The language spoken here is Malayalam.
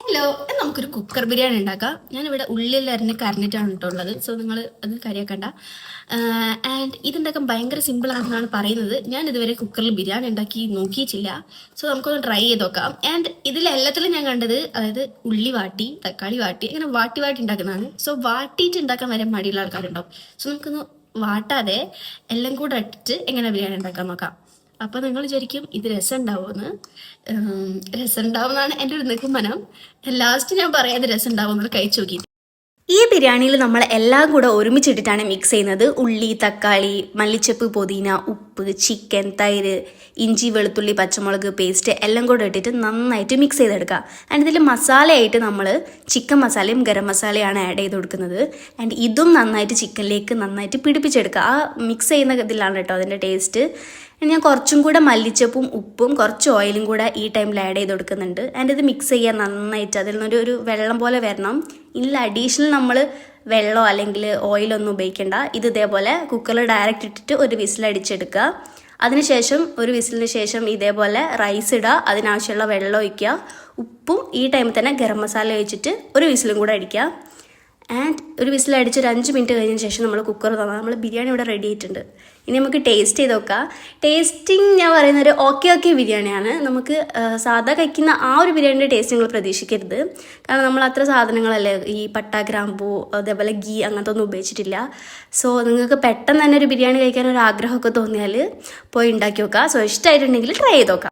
ഹലോ, നമുക്കൊരു കുക്കർ ബിരിയാണി ഉണ്ടാക്കാം. ഞാനിവിടെ ഉള്ളിൽ അരിഞ്ഞ് കരഞ്ഞിട്ടാണ് ഇട്ടുള്ളത്. സോ നിങ്ങൾ അത് കറിയാക്കണ്ട. ആൻഡ് ഇതുണ്ടാക്കാൻ ഭയങ്കര സിമ്പിൾ ആണെന്നാണ് പറയുന്നത്. ഞാൻ ഇതുവരെ കുക്കറിൽ ബിരിയാണി ഉണ്ടാക്കി നോക്കിയിട്ടില്ല. സോ നമുക്കൊന്ന് ട്രൈ ചെയ്ത് നോക്കാം. ആൻഡ് ഇതിലെല്ലാത്തിലും ഞാൻ കണ്ടത്, അതായത് ഉള്ളി വാട്ടി, തക്കാളി വാട്ടി, അങ്ങനെ വാട്ടി വാട്ടി ഉണ്ടാക്കുന്നതാണ്. സോ വാട്ടിയിട്ട് ഉണ്ടാക്കാൻ വരെ മടിയുള്ള ആൾക്കാരുണ്ടാവും. സോ നമുക്കൊന്ന് വാട്ടാതെ എല്ലാം കൂടെ ഇട്ടിട്ട് എങ്ങനെ ബിരിയാണി ഉണ്ടാക്കാൻ നോക്കാം. അപ്പോൾ നിങ്ങൾ വിചാരിക്കും ഇത് രസം ഉണ്ടാവുമെന്ന്. രസം ഉണ്ടാവുമെന്നാണ് എൻ്റെ ഒരു നിഗമനം. ലാസ്റ്റ് ഞാൻ പറയാം ഇത് രസം ഉണ്ടാവുമെന്ന് കഴിച്ചു നോക്കി. ഈ ബിരിയാണിയിൽ നമ്മൾ എല്ലാം കൂടെ ഒരുമിച്ചിട്ടിട്ടാണ് മിക്സ് ചെയ്യുന്നത്. ഉള്ളി, തക്കാളി, മല്ലിച്ചപ്പ്, പുതിന, ഉപ്പ്, ചിക്കൻ, തൈര്, ഇഞ്ചി, വെളുത്തുള്ളി, പച്ചമുളക് പേസ്റ്റ് എല്ലാം കൂടെ ഇട്ടിട്ട് നന്നായിട്ട് മിക്സ് ചെയ്തെടുക്കുക. ആൻഡ് ഇതിൽ മസാലയായിട്ട് നമ്മൾ ചിക്കൻ മസാലയും ഗരം മസാലയാണ് ആഡ് ചെയ്ത് കൊടുക്കുന്നത്. ആൻഡ് ഇതും നന്നായിട്ട് ചിക്കനിലേക്ക് നന്നായിട്ട് പിടിപ്പിച്ചെടുക്കുക. ആ മിക്സ് ചെയ്യുന്ന ഇതിലാണ് കേട്ടോ അതിൻ്റെ ടേസ്റ്റ്. ഞാൻ കുറച്ചും കൂടെ മല്ലിച്ചപ്പും ഉപ്പും കുറച്ച് ഓയിലും കൂടെ ഈ ടൈമിൽ ആഡ് ചെയ്ത് കൊടുക്കുന്നുണ്ട്. ആൻഡ് ഇത് മിക്സ് ചെയ്യാൻ നന്നായിട്ട് അതിൽ നിന്നൊരു വെള്ളം പോലെ വരണം. ഇതിൽ അഡീഷണൽ നമ്മൾ വെള്ളമോ അല്ലെങ്കിൽ ഓയിലൊന്നും ഉപയോഗിക്കേണ്ട. ഇത് ഇതേപോലെ കുക്കറിൽ ഡയറക്റ്റ് ഇട്ടിട്ട് ഒരു വിസിലടിച്ചെടുക്കുക. അതിനുശേഷം ഒരു വിസിലിന് ശേഷം ഇതേപോലെ റൈസ് ഇടുക, അതിനാവശ്യമുള്ള വെള്ളം ഒഴിക്കുക, ഉപ്പും ഈ ടൈമിൽ തന്നെ ഗരം മസാല ഒഴിച്ചിട്ട് ഒരു വിസിലും കൂടെ അടിക്കുക. ആൻഡ് ഒരു വിസിലടിച്ച് ഒരു 5 മിനിറ്റ് കഴിഞ്ഞതിന് ശേഷം നമ്മൾ കുക്കർ തുറന്നാൽ നമ്മൾ ബിരിയാണി ഇവിടെ റെഡി ആയിട്ടുണ്ട്. ഇനി നമുക്ക് ടേസ്റ്റ് ചെയ്ത് നോക്കാം. ടേസ്റ്റിംഗ് ഞാൻ പറയുന്ന ഒരു ഓക്കെ ബിരിയാണിയാണ്. നമുക്ക് സാധാ കഴിക്കുന്ന ആ ഒരു ബിരിയാണിയുടെ ടേസ്റ്റ് നിങ്ങൾ പ്രതീക്ഷിക്കരുത്. കാരണം നമ്മൾ അത്ര സാധനങ്ങളല്ലേ, ഈ പട്ട, ഗ്രാമ്പൂ, അതേപോലെ ഗീ അങ്ങനത്തെ ഒന്നും ഉപയോഗിച്ചിട്ടില്ല. സോ നിങ്ങൾക്ക് പെട്ടെന്ന് തന്നെ ഒരു ബിരിയാണി കഴിക്കാൻ ഒരു ആഗ്രഹമൊക്കെ തോന്നിയാൽ പോയി ഉണ്ടാക്കി നോക്കുക. സോ ഇഷ്ടമായിട്ടുണ്ടെങ്കിൽ ട്രൈ ചെയ്ത് നോക്കാം.